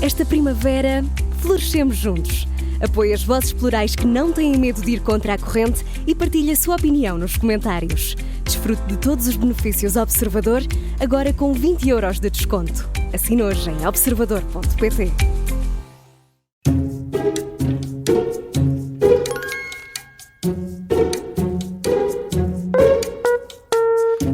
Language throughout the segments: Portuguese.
Esta primavera, florescemos juntos. Apoie as vozes plurais que não têm medo de ir contra a corrente e partilhe a sua opinião nos comentários. Desfrute de todos os benefícios Observador, agora com 20 € de desconto. Assine hoje em observador.pt.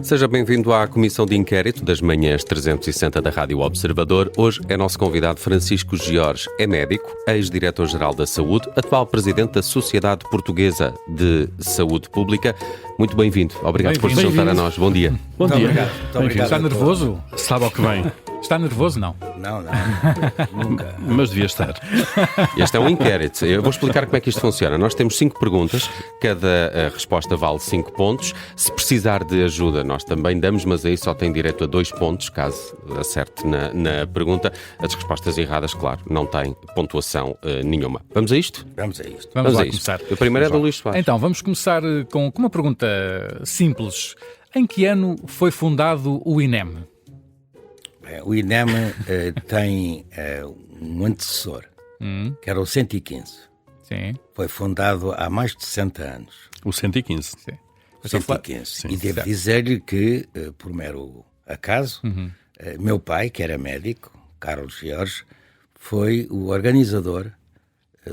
Seja bem-vindo à Comissão de Inquérito das Manhãs 360 da Rádio Observador. Hoje é nosso convidado Francisco George. É médico, ex-diretor-geral da Saúde, atual presidente da Sociedade Portuguesa de Saúde Pública. Muito bem-vindo. Obrigado por se juntar a nós. Bom dia. Bom dia. Muito obrigado. Está nervoso? Sabe ao que vem? Está nervoso? Não. Não, nunca. Mas devia estar. Este é um inquérito. Eu vou explicar como é que isto funciona. Nós temos 5 perguntas, cada resposta vale 5 pontos. Se precisar de ajuda, nós também damos, mas aí só tem direito a 2 pontos, caso acerte na pergunta. As respostas erradas, claro, não têm pontuação nenhuma. Vamos a isto? Vamos a isto. Vamos lá começar. O primeiro é do Luís Soares. Então, vamos começar com uma pergunta simples. Em que ano foi fundado o INEM? O INEM tem um antecessor, que era o 115. Sim. Foi fundado há mais de 60 anos. O 115. Sim. O 115. E devo dizer-lhe que, por mero acaso, meu pai, que era médico, Carlos George, foi o organizador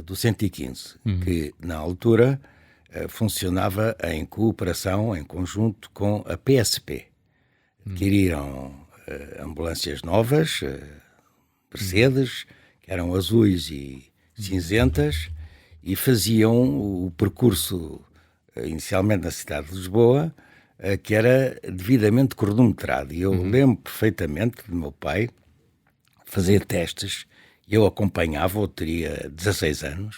do 115, que na altura funcionava em cooperação, em conjunto com a PSP. Adquiriram ambulâncias novas, Mercedes, que eram azuis e cinzentas, e faziam o percurso, inicialmente na cidade de Lisboa, que era devidamente cronometrado. E eu lembro perfeitamente do meu pai fazer testes, eu acompanhava, eu teria 16 anos,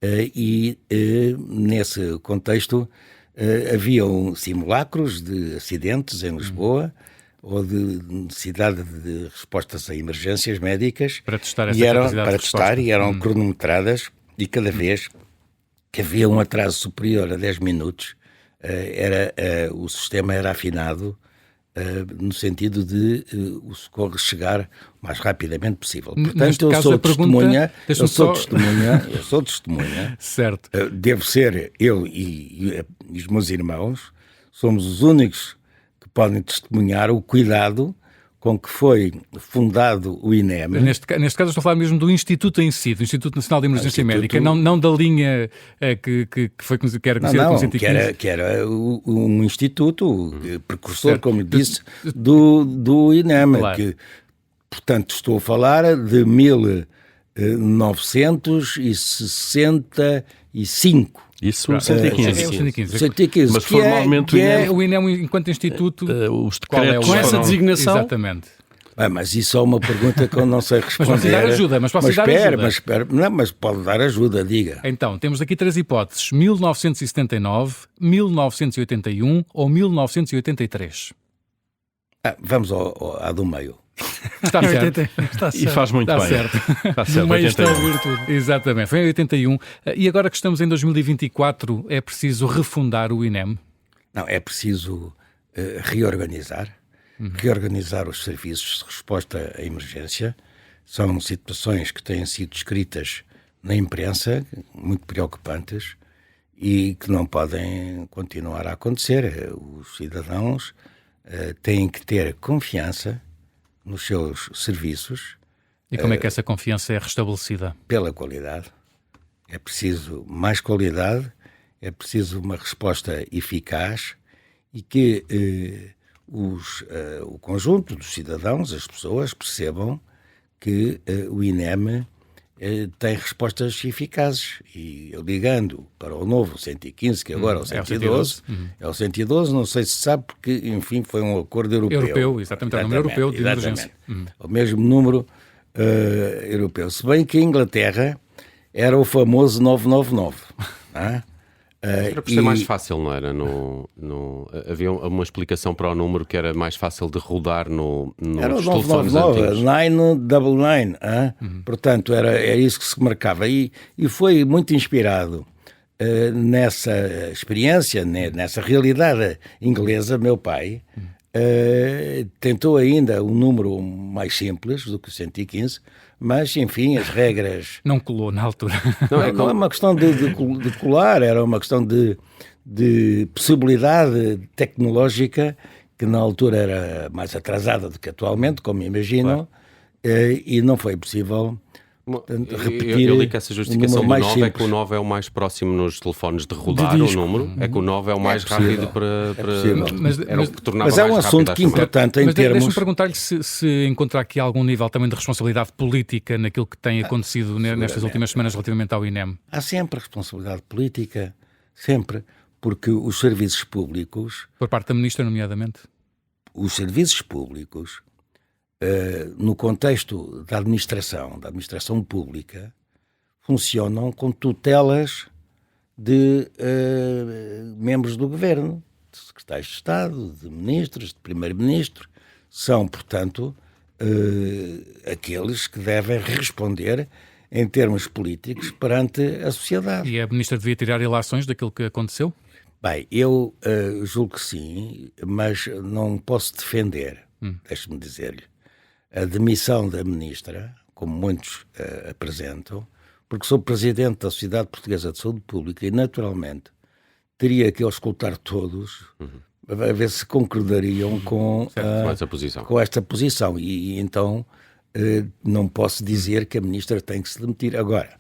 e nesse contexto haviam simulacros de acidentes em Lisboa, ou de necessidade de respostas a emergências médicas, para testar essa capacidade de resposta. E eram cronometradas, e cada vez que havia um atraso superior a 10 minutos, o sistema era afinado no sentido de o socorro chegar o mais rapidamente possível. Portanto, eu sou testemunha, Certo. Devo ser, eu e os meus irmãos, somos os únicos podem testemunhar o cuidado com que foi fundado o INEM. Neste caso estou a falar mesmo do Instituto em si, do Instituto Nacional de Emergência Médica, não da linha que era conhecida como 115. Que era um instituto precursor, certo, como disse, do INEM. Claro. Que, portanto, estou a falar de 1965. Isso, o 115. É o 115. 115. Mas formalmente o INEM enquanto instituto... os decretos com essa designação? Exatamente. Mas isso é uma pergunta que eu não sei responder. Mas posso dar ajuda. Mas pode dar ajuda, diga. Então, temos aqui 3 hipóteses. 1979, 1981 ou 1983. Vamos à do meio. Está certo. E faz muito bem. Certo. Está certo. No meio está a ouvir tudo. Exatamente. Foi em 81. E agora que estamos em 2024, é preciso refundar o INEM? Não, é preciso reorganizar os serviços de resposta à emergência. São situações que têm sido escritas na imprensa, muito preocupantes, e que não podem continuar a acontecer. Os cidadãos têm que ter confiança nos seus serviços. E como é que essa confiança é restabelecida? Pela qualidade. É preciso mais qualidade, é preciso uma resposta eficaz e que o conjunto dos cidadãos, as pessoas, percebam que o INEM tem respostas eficazes. E ligando para o novo 115, que agora é o 112, é o 112, não sei se sabe, porque, enfim, foi um acordo europeu. Exatamente, é o número europeu de emergência. O mesmo número europeu. Se bem que a Inglaterra era o famoso 999. Não é? Era por ser mais fácil, não era? Havia uma explicação para o número que era mais fácil de rodar nos telefones antigos. 999. Portanto, era isso que se marcava. E foi muito inspirado nessa experiência, nessa realidade inglesa. Meu pai tentou ainda um número mais simples do que o 115, mas, enfim, as regras... Não colou na altura. Não é uma questão de colar, era uma questão de possibilidade tecnológica que na altura era mais atrasada do que atualmente, como imaginam, e não foi possível... repetir. Eu li que essa justificação do 9 é que o 9 é o mais próximo nos telefones de rodar o número, é que o 9 é o mais rápido para era o que tornava mas é um mais assunto que é importante em termos... Deixa-me perguntar-lhe se encontra aqui algum nível também de responsabilidade política naquilo que tem acontecido nestas últimas semanas relativamente ao INEM. Há sempre responsabilidade política, sempre, porque os serviços públicos... Por parte da Ministra, nomeadamente? Os serviços públicos... no contexto da administração pública, funcionam com tutelas de membros do governo, de secretários de Estado, de ministros, de primeiro-ministro. São, portanto, aqueles que devem responder em termos políticos perante a sociedade. E a Ministra devia tirar ilações daquilo que aconteceu? Bem, eu julgo que sim, mas não posso defender, deixe-me dizer-lhe, a demissão da Ministra, como muitos apresentam, porque sou Presidente da Sociedade Portuguesa de Saúde Pública e, naturalmente, teria que auscultar todos a ver se concordariam com esta posição. E então não posso dizer que a Ministra tem que se demitir. Agora,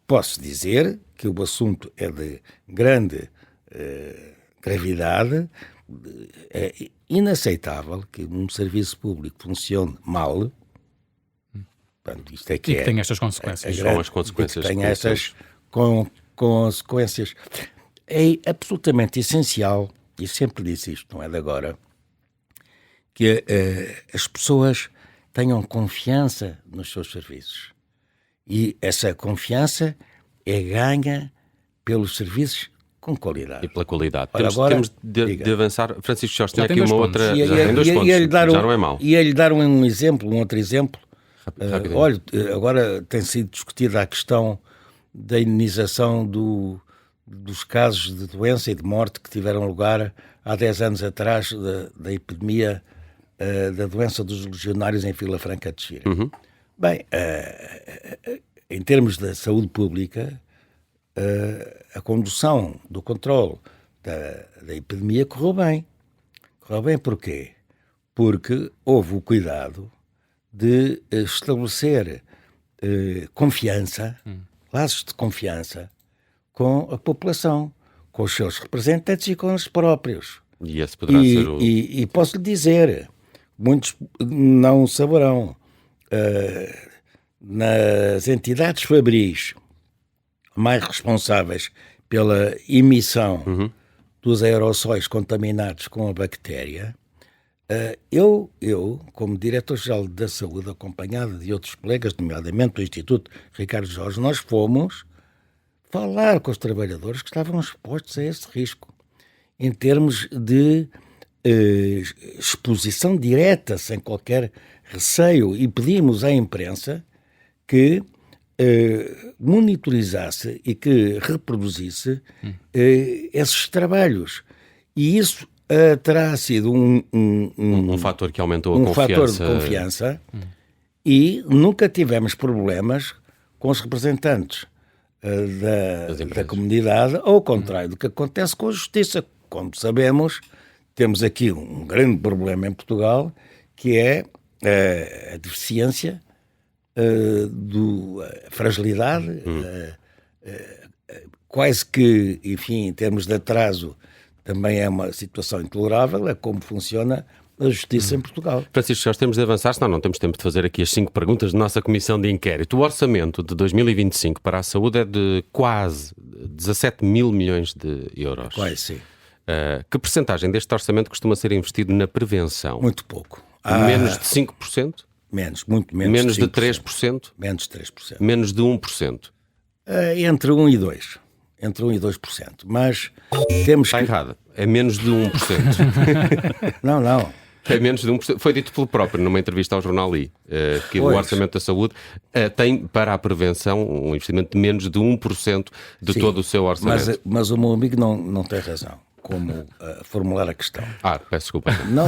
posso dizer que o assunto é de grande gravidade. É inaceitável que um serviço público funcione mal. Portanto, isto é que que tem estas consequências. São as consequências. Tem estas consequências. É absolutamente essencial, e sempre disse isto, não é de agora, que as pessoas tenham confiança nos seus serviços. E essa confiança é ganha pelos serviços com qualidade. E pela qualidade. Agora, temos de avançar. Francisco Jorge tinha aqui uma outra... Já tem 2 pontos, já não é mau. E ele dar um outro exemplo. Olha, agora tem sido discutida a questão da indenização dos casos de doença e de morte que tiveram lugar há 10 anos atrás da epidemia da doença dos legionários em Vila Franca de Xira. Bem, em termos da saúde pública, a condução do controle da epidemia correu bem. Correu bem porquê? Porque houve o cuidado de estabelecer confiança, laços de confiança com a população, com os seus representantes e com os próprios. E esse poderá ser o... E posso lhe dizer, muitos não saberão, nas entidades fabris mais responsáveis pela emissão dos aerossóis contaminados com a bactéria, eu, como Diretor-Geral da Saúde, acompanhado de outros colegas, nomeadamente do Instituto Ricardo Jorge, nós fomos falar com os trabalhadores que estavam expostos a esse risco, em termos de exposição direta, sem qualquer receio, e pedimos à imprensa que monitorizasse e que reproduzisse esses trabalhos. E isso terá sido um fator que aumentou a confiança. Fator de confiança e nunca tivemos problemas com os representantes da comunidade, ao contrário do que acontece com a justiça. Como sabemos, temos aqui um grande problema em Portugal, que é a deficiência, a fragilidade, quase que, enfim, em termos de atraso, também é uma situação intolerável, é como funciona a justiça em Portugal. Francisco, já temos de avançar, senão não temos tempo de fazer aqui as 5 perguntas da nossa comissão de inquérito. O orçamento de 2025 para a saúde é de quase 17 mil milhões de euros. Quase, sim. Que percentagem deste orçamento costuma ser investido na prevenção? Muito pouco. Menos de 5%? Menos, muito menos. Menos de 3%? Menos de 3%. Menos de 1%? Entre 1 e 2%. Entre 1 e 2%. Mas temos Está que... errado. É menos de 1%. Não. É menos de 1%. Foi dito pelo próprio numa entrevista ao jornal I, que o orçamento da saúde tem para a prevenção um investimento de menos de 1% de todo o seu orçamento. Mas o meu amigo não tem razão. como formular a questão. Peço desculpa. Não.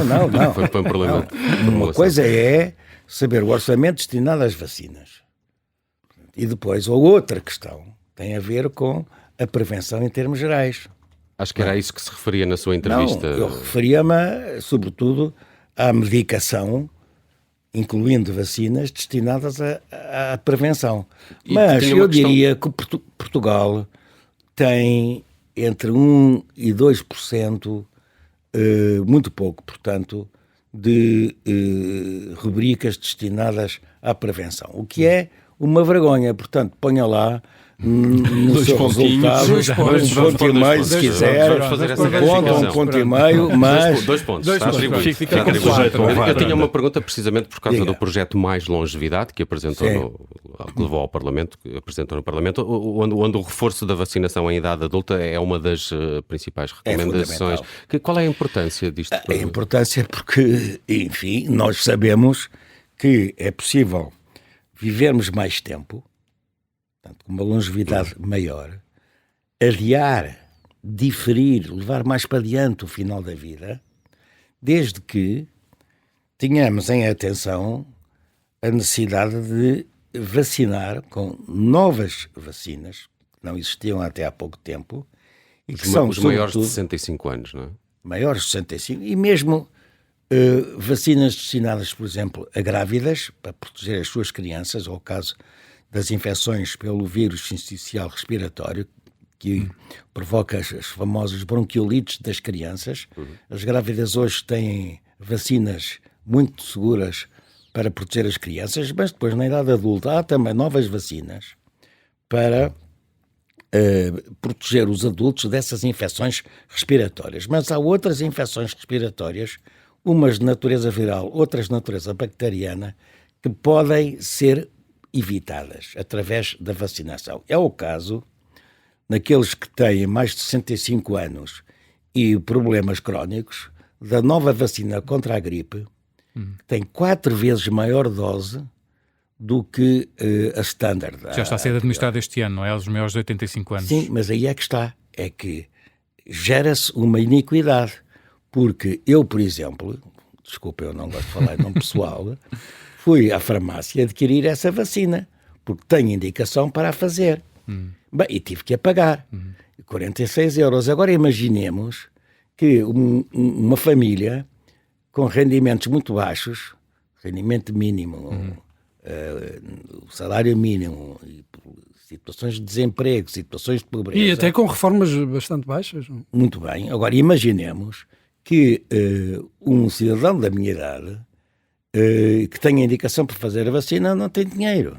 Foi um problema. Uma coisa é saber o orçamento destinado às vacinas. E depois, a outra questão tem a ver com a prevenção em termos gerais. Acho que era isso que se referia na sua entrevista. Não, eu referia-me, sobretudo, à medicação, incluindo vacinas, destinadas à prevenção. Mas eu diria que Portugal tem entre 1% e 2%, muito pouco, portanto, de rubricas destinadas à prevenção. O que é uma vergonha. Portanto, ponha lá no seu resultado um ponto e meio, se quiser. Vamos fazer essa um ponto e meio, mas... 2 pontos. Está atribuído. Eu tinha uma pergunta precisamente por causa do projeto Mais Longevidade que apresentou que levou ao Parlamento, que apresentou no Parlamento, onde o reforço da vacinação em idade adulta é uma das principais recomendações. Qual é a importância disto? A importância porque, enfim, nós sabemos que é possível vivermos mais tempo, portanto, com uma longevidade maior, adiar, diferir, levar mais para diante o final da vida, desde que tenhamos em atenção a necessidade de vacinar com novas vacinas, que não existiam até há pouco tempo, e que são, os maiores de 65 anos, não é? Maiores de 65, e mesmo vacinas destinadas, por exemplo, a grávidas, para proteger as suas crianças, ou caso das infecções pelo vírus sincicial respiratório, que provoca as famosas bronquiolites das crianças. As grávidas hoje têm vacinas muito seguras para proteger as crianças, mas depois, na idade adulta, há também novas vacinas para proteger os adultos dessas infecções respiratórias. Mas há outras infecções respiratórias, umas de natureza viral, outras de natureza bacteriana, que podem ser evitadas através da vacinação. É o caso naqueles que têm mais de 65 anos e problemas crónicos, da nova vacina contra a gripe, que tem 4 vezes maior dose do que a standard. Já está a ser administrada este ano, não é? Aos maiores de 85 anos. Sim, mas aí é que está. É que gera-se uma iniquidade. Porque eu, por exemplo, desculpa, eu não gosto de falar em nome pessoal, fui à farmácia adquirir essa vacina, porque tenho indicação para a fazer. Bem, e tive que a pagar. 46 euros. Agora imaginemos que uma família com rendimentos muito baixos, rendimento mínimo, o salário mínimo, situações de desemprego, situações de pobreza... E até com reformas bastante baixas. Muito bem. Agora imaginemos que um cidadão da minha idade que tenha indicação para fazer a vacina não tem dinheiro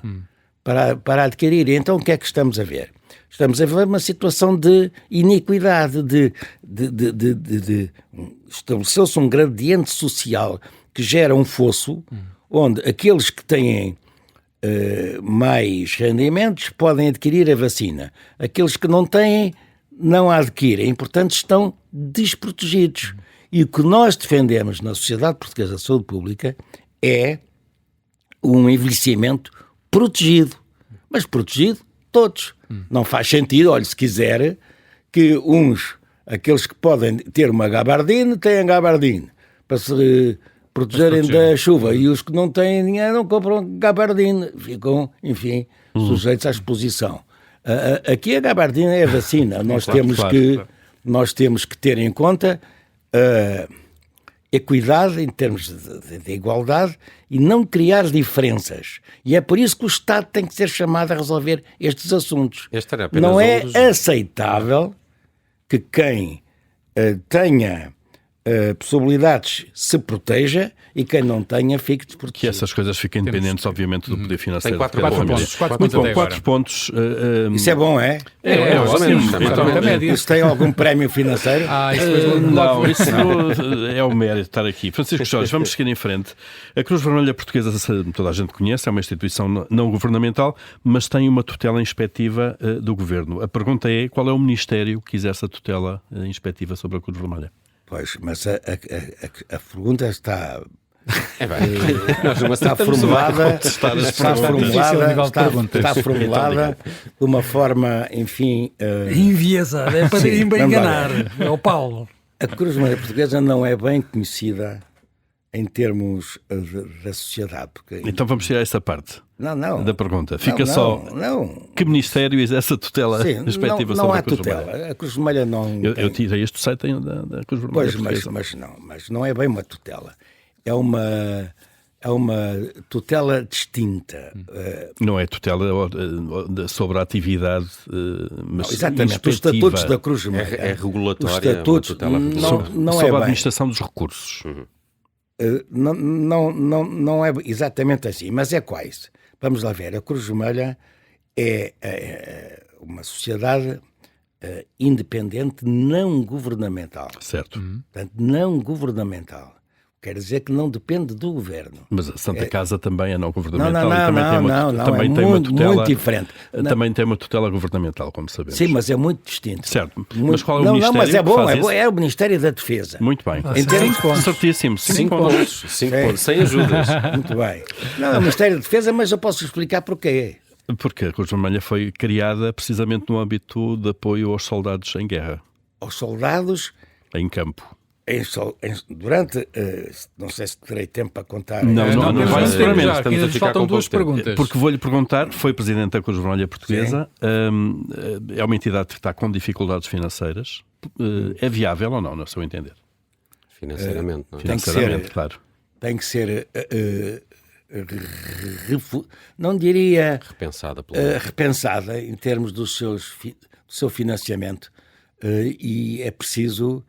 para adquirir. Então o que é que estamos a ver? Estamos a ver uma situação de iniquidade, estabeleceu-se um gradiente social que gera um fosso onde aqueles que têm mais rendimentos podem adquirir a vacina. Aqueles que não têm, não a adquirem. Portanto, estão desprotegidos. E o que nós defendemos na Sociedade Portuguesa de Saúde Pública é um envelhecimento protegido. Mas protegido todos. Não faz sentido, olha, se quiser, que aqueles que podem ter uma gabardine, têm gabardine, para se protegerem da chuva, e os que não têm dinheiro não compram gabardine, ficam, enfim, sujeitos à exposição. Aqui a gabardine é a vacina. Nós temos que ter em conta equidade em termos de igualdade e não criar diferenças. E é por isso que o Estado tem que ser chamado a resolver estes assuntos. Não é aceitável que quem tenha possibilidades se proteja e quem não tenha fique desprotegido. Que essas coisas fiquem independentes, obviamente, do poder financeiro. Tem 4 pontos. Isso é bom, é? É ótimo. Isso tem algum prémio financeiro? Não, isso é o mérito de estar aqui. Francisco Jorge, vamos seguir em frente. A Cruz Vermelha Portuguesa, toda a gente conhece, é uma instituição não governamental, mas tem uma tutela inspectiva do Governo. A pergunta é, qual é o Ministério que exerce a tutela inspectiva sobre a Cruz Vermelha? Pois, mas a pergunta está É bem. Nós não está formulada de uma forma, enfim... enviesada, é para enganar. É o Paulo. A Cruz Vermelha Portuguesa não é bem conhecida em termos da sociedade. Porque... Então vamos tirar essa parte da pergunta. Fica não. Que Ministério exerce a tutela respectiva sobre a Cruz Vermelha? Não há tutela. A Cruz Vermelha não... Eu tirei este site da Cruz Vermelha Portuguesa. Mas não é bem uma tutela. É uma tutela distinta. Não é tutela sobre a atividade, mas exatamente. Os estatutos da Cruz Vermelha. É regulatória. Os estatutos não sobre é a bem. administração dos recursos. Não é exatamente assim, mas é quase. Vamos lá ver. A Cruz Vermelha é uma sociedade independente não governamental. Certo. Portanto, não governamental. Quer dizer que não depende do governo. Mas a Santa Casa também é não governamental. Também tem uma tutela, muito diferente. Também tem uma tutela governamental, como sabemos. Sim, mas é muito distinto. Certo. Mas qual é o Ministério? Não, mas é bom. É o Ministério da Defesa. Muito bem. Certíssimo. 5 pontos. 5 pontos. Sem ajudas. Muito bem. Não, é o Ministério da Defesa, mas eu posso explicar porquê. Porque a Cruz Vermelha foi criada precisamente no âmbito de apoio aos soldados em guerra. Aos soldados... Em campo. Durante, não sei se terei tempo para contar. Não vai seguramente. Estamos a ficar com 2 perguntas. Porque vou-lhe perguntar, foi Presidente da Cruz Vermelha Portuguesa, é uma entidade que está com dificuldades financeiras, é viável ou não, no seu entender? Financeiramente, não é? Financeiramente, claro. Tem que ser, não diria... repensada em termos do seu financiamento, e é preciso...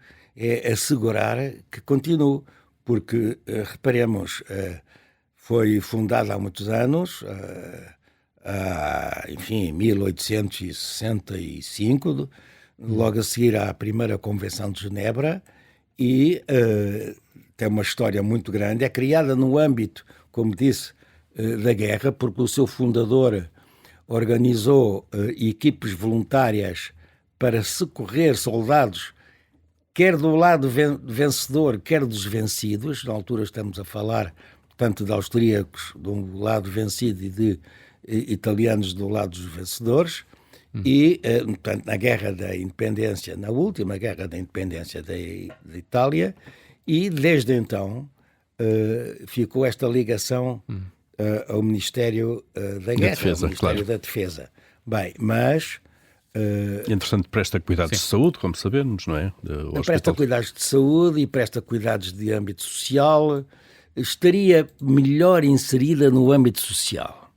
assegurar que continue, porque, reparemos, foi fundada há muitos anos, enfim, em 1865, logo a seguir à primeira Convenção de Genebra, e tem uma história muito grande. É criada no âmbito, como disse, da guerra, porque o seu fundador organizou equipes voluntárias para socorrer soldados, quer do lado vencedor, quer dos vencidos. Na altura estamos a falar, tanto de austríacos do lado vencido e de italianos do lado dos vencedores. E, portanto, na Guerra da Independência, na última Guerra da Independência da Itália, e desde então ficou esta ligação ao Ministério da Guerra, Defesa, ao Ministério claro. da Defesa. Bem, mas... Entretanto, presta cuidados de saúde, como sabemos, não é? Presta cuidados de saúde e presta cuidados de âmbito social. Estaria melhor inserida no âmbito social.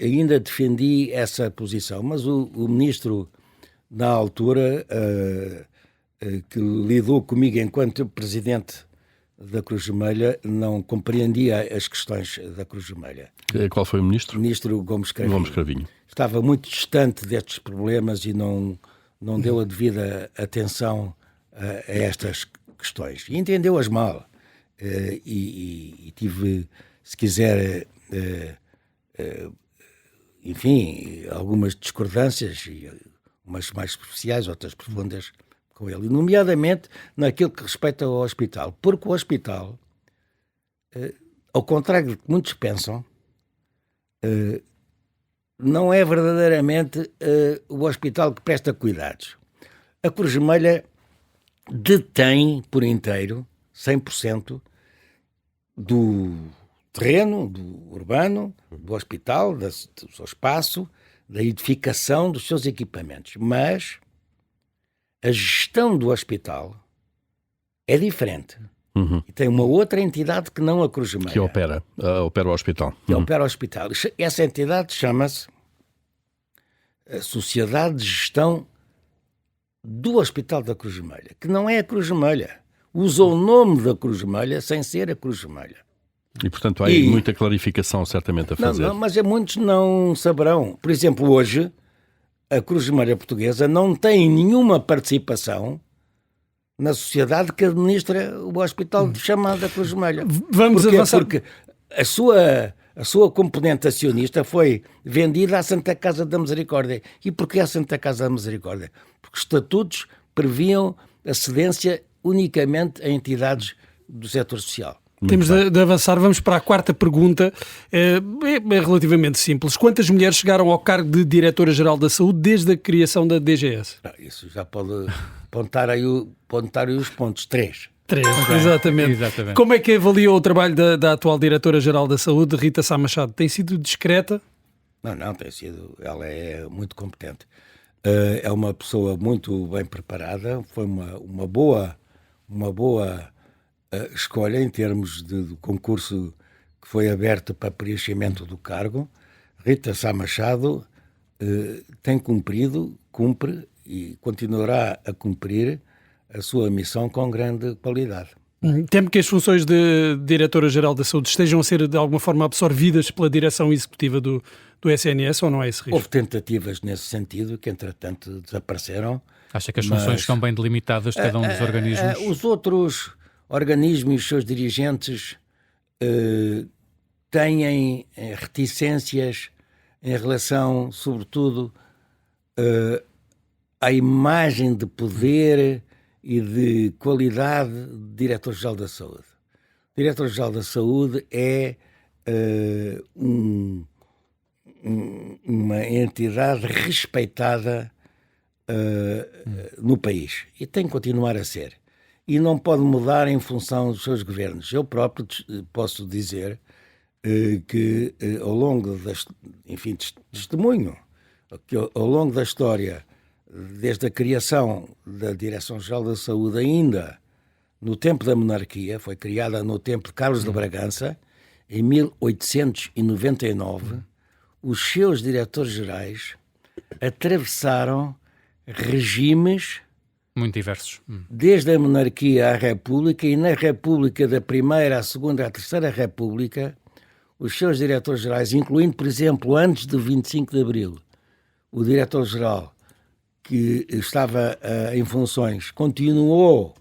Ainda defendi essa posição, mas o ministro, na altura, que lidou comigo enquanto presidente da Cruz Vermelha, não compreendia as questões da Cruz Vermelha. Qual foi o ministro? O ministro Gomes Cravinho. Gomes Cravinho. Estava muito distante destes problemas e não deu a devida atenção a estas questões. E entendeu-as mal. E tive, se quiser, enfim, algumas discordâncias, umas mais superficiais, outras profundas, com ele. Nomeadamente naquilo que respeita ao hospital. Porque o hospital, ao contrário do que muitos pensam, não é verdadeiramente o hospital que presta cuidados. A Cruz Vermelha detém por inteiro 100% do terreno, do urbano, do hospital, do seu espaço, da edificação dos seus equipamentos. Mas a gestão do hospital é diferente. E tem uma outra entidade que não a Cruz Vermelha. Que opera o hospital. Que opera o hospital. Essa entidade chama-se a Sociedade de Gestão do Hospital da Cruz Vermelha, que não é a Cruz Vermelha. Usa o nome da Cruz Vermelha sem ser a Cruz Vermelha. E, portanto, há aí muita clarificação certamente a fazer. Mas muitos não saberão. Por exemplo, hoje, a Cruz Vermelha Portuguesa não tem nenhuma participação na sociedade que administra o hospital chamado Cruz Vermelha. Vamos avançar. Porque a sua componente acionista foi vendida à Santa Casa da Misericórdia. E porquê à Santa Casa da Misericórdia? Porque os estatutos previam a cedência unicamente a entidades do setor social. Temos de avançar, vamos para a quarta pergunta. É relativamente simples. Quantas mulheres chegaram ao cargo de Diretora-Geral da Saúde desde a criação da DGS? Isso já pode apontar aí os pontos. 3. 3, exatamente. Como é que avaliou o trabalho da atual Diretora-Geral da Saúde, Rita Sá Machado? Tem sido discreta? Não, tem sido. Ela é muito competente. É uma pessoa muito bem preparada, foi uma boa escolha em termos de concurso que foi aberto para preenchimento do cargo. Rita Sá Machado tem cumpre e continuará a cumprir a sua missão com grande qualidade. Temo que as funções de Diretora-Geral da Saúde estejam a ser de alguma forma absorvidas pela direção executiva do SNS, ou não é esse risco? Houve tentativas nesse sentido que entretanto desapareceram. Acha que as funções estão bem delimitadas de cada um dos organismos? Os outros organismos e os seus dirigentes têm reticências em relação, sobretudo, à imagem de poder e de qualidade de Diretor-Geral da Saúde. O Diretor-Geral da Saúde é uma entidade respeitada no país e tem que continuar a ser. E não pode mudar em função dos seus governos. Eu próprio posso dizer que ao longo testemunho que ao longo da história, desde a criação da Direção-Geral da Saúde, ainda no tempo da monarquia, foi criada no tempo de Carlos de Bragança, em 1899, os seus diretores-gerais atravessaram regimes muito diversos. Desde a monarquia à República, e na República da Primeira, à Segunda, à Terceira República, os seus diretores-gerais, incluindo, por exemplo, antes do 25 de Abril, o diretor-geral que estava em funções continuou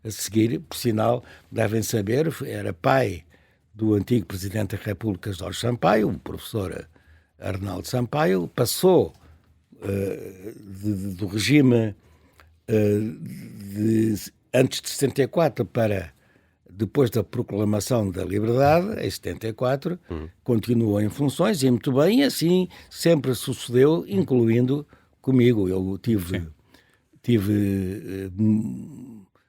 a seguir, por sinal, devem saber, era pai do antigo Presidente da República, Jorge Sampaio, o professor Arnaldo Sampaio, passou do regime antes de 74 para depois da proclamação da liberdade, em 74, continuou em funções, e muito bem, e assim sempre sucedeu, incluindo comigo. Eu tive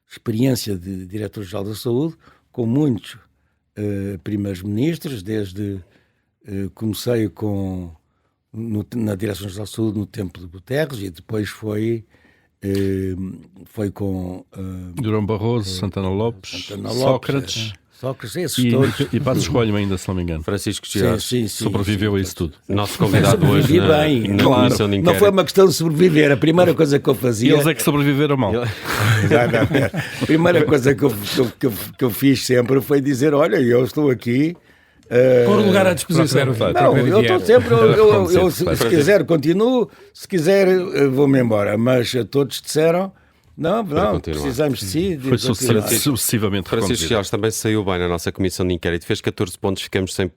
experiência de Diretor-Geral da Saúde com muitos primeiros ministros, desde comecei na Direção-Geral da Saúde no tempo de Guterres, e depois foi com Durão Barroso, Santana Lopes, Sócrates, esses todos. E Passos Coelho ainda, se não me engano. Francisco Giorgi sobreviveu a isso tudo. Nosso convidado hoje na comissão de inquérito. Não foi uma questão de sobreviver. A primeira coisa que eu fazia... E eles é que sobreviveram mal. A primeira coisa que eu fiz sempre foi dizer, olha, eu estou aqui... Pôr o lugar à disposição. Não, eu estou sempre... Se quiser, continuo. Se quiser, vou-me embora. Mas todos disseram... Não, precisamos de si. Foi sucessivamente Francisco Giorgi também saiu bem na nossa comissão de inquérito. Fez 14 pontos, ficamos sem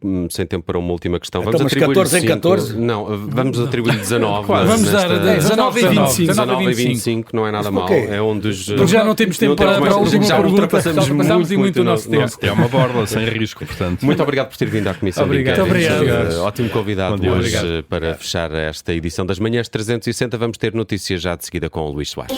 tempo para uma última questão. Então, vamos atribuir 14 em 14? Não, vamos atribuir 19. Vamos dar 19 e 25. 19 e 25 não é nada mal. É um dos... Já não temos tempo para a última pergunta. Passamos muito o nosso tempo. É uma borla sem risco, portanto. Muito obrigado por ter vindo à comissão de inquérito. Obrigado. Ótimo convidado hoje para fechar esta edição das Manhãs 360. Vamos ter notícias já de seguida com o Luís Soares.